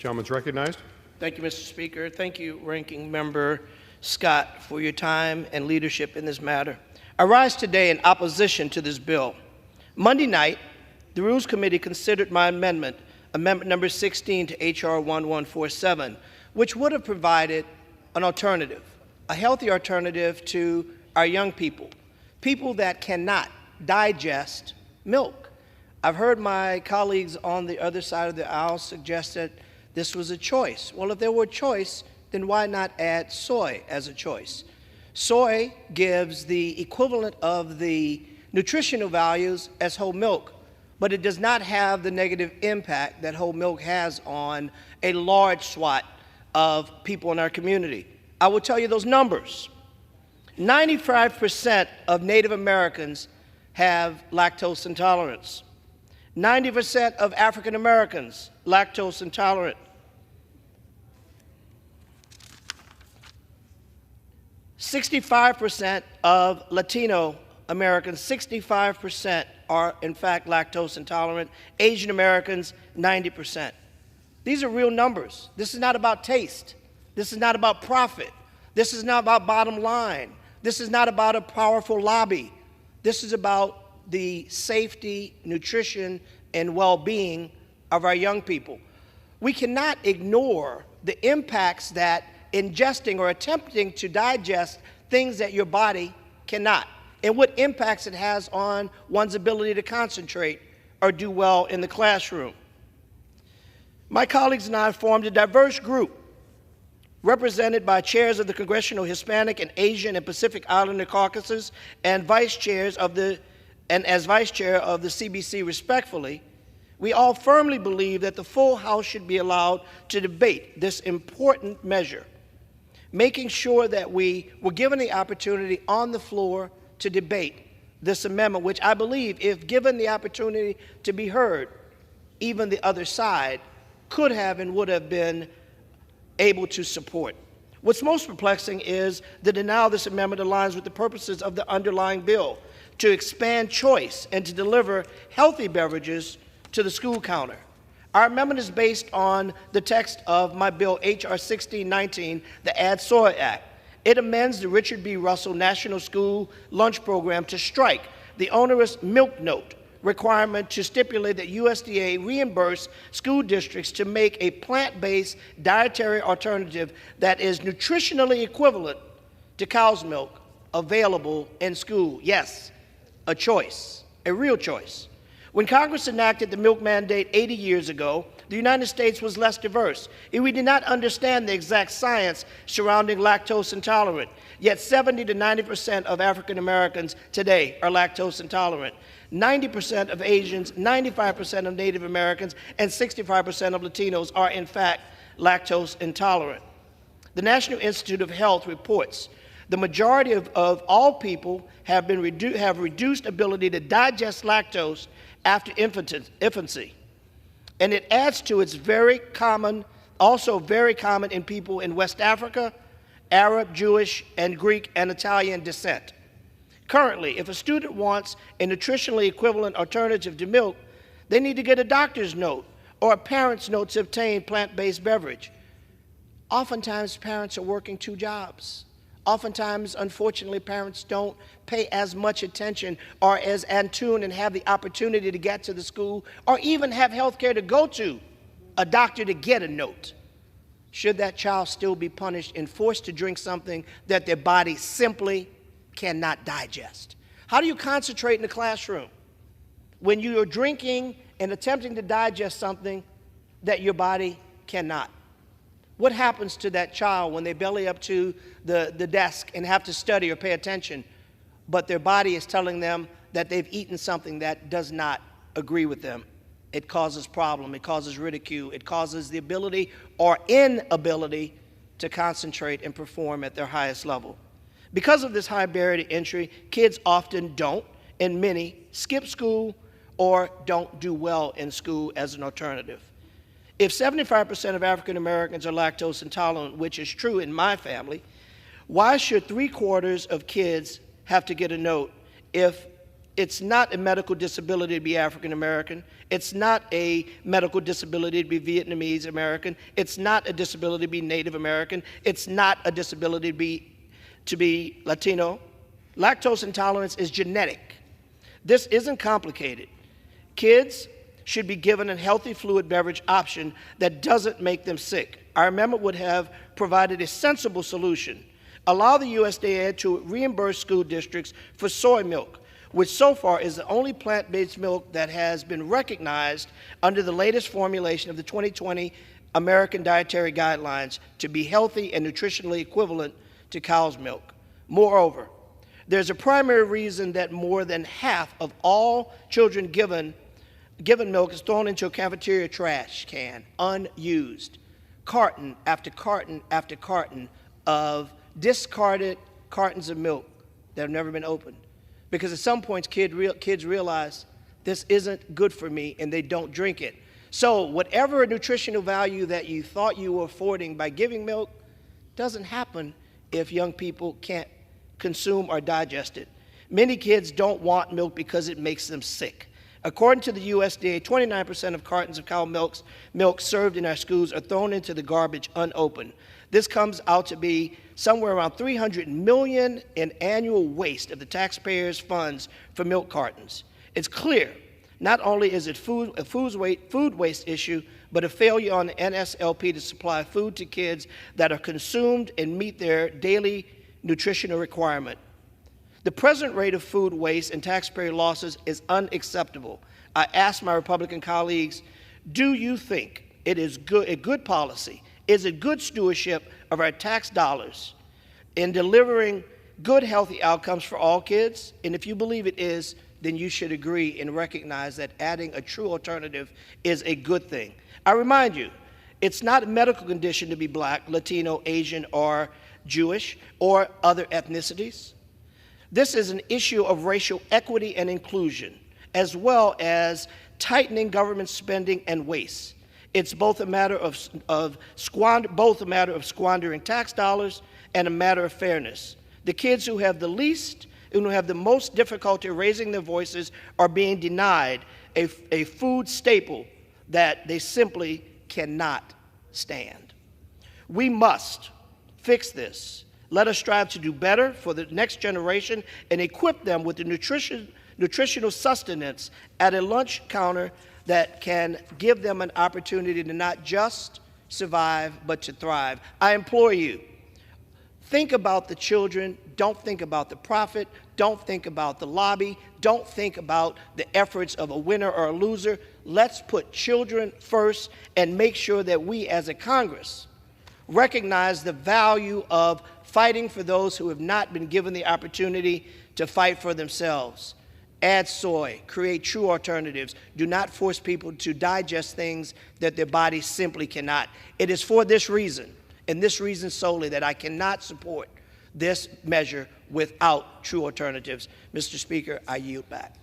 Gentleman's recognized. Thank you, Mr. Speaker. Thank you, Ranking Member Scott, for your time and leadership in this matter. I rise today in opposition to this bill. Monday night, the Rules Committee considered my amendment number 16 to H.R. 1147, which would have provided an alternative, a healthy alternative to our young people, people that cannot digest milk. I've heard my colleagues on the other side of the aisle suggest that this was a choice. Well, if there were a choice, then why not add soy as a choice? Soy gives the equivalent of the nutritional values as whole milk, but it does not have the negative impact that whole milk has on a large swath of people in our community. I will tell you those numbers. 95% of Native Americans have lactose intolerance. 90% of African Americans, lactose intolerant. 65% of Latino Americans, 65% are in fact lactose intolerant. Asian Americans, 90%. These are real numbers. This is not about taste. This is not about profit. This is not about bottom line. This is not about a powerful lobby. This is about the safety, nutrition, and well-being of our young people. We cannot ignore the impacts that ingesting or attempting to digest things that your body cannot, and what impacts it has on one's ability to concentrate or do well in the classroom. My colleagues and I formed a diverse group represented by chairs of the Congressional Hispanic and Asian and Pacific Islander caucuses and as vice chair of the CBC respectfully. We all firmly believe that the full House should be allowed to debate this important measure, making sure that we were given the opportunity on the floor to debate this amendment, which I believe, if given the opportunity to be heard, even the other side could have and would have been able to support. What's most perplexing is the denial of this amendment aligns with the purposes of the underlying bill to expand choice and to deliver healthy beverages to the school counter. Our amendment is based on the text of my bill, H.R. 1619, the Add Soy Act. It amends the Richard B. Russell National School Lunch Program to strike the onerous milk note requirement to stipulate that USDA reimburse school districts to make a plant-based dietary alternative that is nutritionally equivalent to cow's milk available in school. Yes, a choice, a real choice. When Congress enacted the milk mandate 80 years ago, the United States was less diverse, and we did not understand the exact science surrounding lactose intolerant. Yet 70 to 90% of African Americans today are lactose intolerant. 90% of Asians, 95% of Native Americans, and 65% of Latinos are in fact lactose intolerant. The National Institute of Health reports the majority of all people have reduced ability to digest lactose after infancy. And it adds to its also very common in people in West Africa, Arab, Jewish, and Greek and Italian descent. Currently, if a student wants a nutritionally equivalent alternative to milk, they need to get a doctor's note or a parent's note to obtain plant-based beverage. Oftentimes, parents are working 2 jobs. Oftentimes, unfortunately, parents don't pay as much attention or as in tune and have the opportunity to get to the school or even have health care to go to a doctor to get a note. Should that child still be punished and forced to drink something that their body simply cannot digest? How do you concentrate in the classroom when you are drinking and attempting to digest something that your body cannot? What happens to that child when they belly up to the desk and have to study or pay attention, but their body is telling them that they've eaten something that does not agree with them? It causes problem, it causes ridicule, it causes the ability or inability to concentrate and perform at their highest level. Because of this high barrier to entry, kids often don't, and many skip school or don't do well in school as an alternative. If 75% of African Americans are lactose intolerant, which is true in my family, why should 3/4 of kids have to get a note if It's not a medical disability to be African American. It's not a medical disability to be Vietnamese American. It's not a disability to be Native American. It's not a disability to be Latino. Lactose intolerance is genetic. This isn't complicated. Kids should be given a healthy fluid beverage option that doesn't make them sick. Our amendment would have provided a sensible solution. Allow the USDA to reimburse school districts for soy milk, which so far is the only plant-based milk that has been recognized under the latest formulation of the 2020 American Dietary Guidelines to be healthy and nutritionally equivalent to cow's milk. Moreover, there's a primary reason that more than half of all children given milk is thrown into a cafeteria trash can, unused. Carton after carton after carton of discarded cartons of milk that have never been opened. Because at some point, kids realize this isn't good for me, and they don't drink it. So whatever nutritional value that you thought you were affording by giving milk doesn't happen if young people can't consume or digest it. Many kids don't want milk because it makes them sick. According to the USDA, 29% of cartons of cow milk served in our schools are thrown into the garbage unopened. This comes out to be somewhere around $300 million in annual waste of the taxpayers' funds for milk cartons. It's clear, not only is it a food waste issue, but a failure on the NSLP to supply food to kids that are consumed and meet their daily nutritional requirement. The present rate of food waste and taxpayer losses is unacceptable. I ask my Republican colleagues, do you think it is a good policy? Is it good stewardship of our tax dollars in delivering good, healthy outcomes for all kids? And if you believe it is, then you should agree and recognize that adding a true alternative is a good thing. I remind you, it's not a medical condition to be Black, Latino, Asian, or Jewish, or other ethnicities. This is an issue of racial equity and inclusion, as well as tightening government spending and waste. It's both a matter of squandering tax dollars and a matter of fairness. The kids who have the least and who have the most difficulty raising their voices are being denied a food staple that they simply cannot stand. We must fix this. Let us strive to do better for the next generation and equip them with the nutritional sustenance at a lunch counter that can give them an opportunity to not just survive, but to thrive. I implore you, think about the children. Don't think about the profit. Don't think about the lobby. Don't think about the efforts of a winner or a loser. Let's put children first and make sure that we as a Congress recognize the value of fighting for those who have not been given the opportunity to fight for themselves. Add soy, create true alternatives. Do not force people to digest things that their bodies simply cannot. It is for this reason, and this reason solely, that I cannot support this measure without true alternatives. Mr. Speaker, I yield back.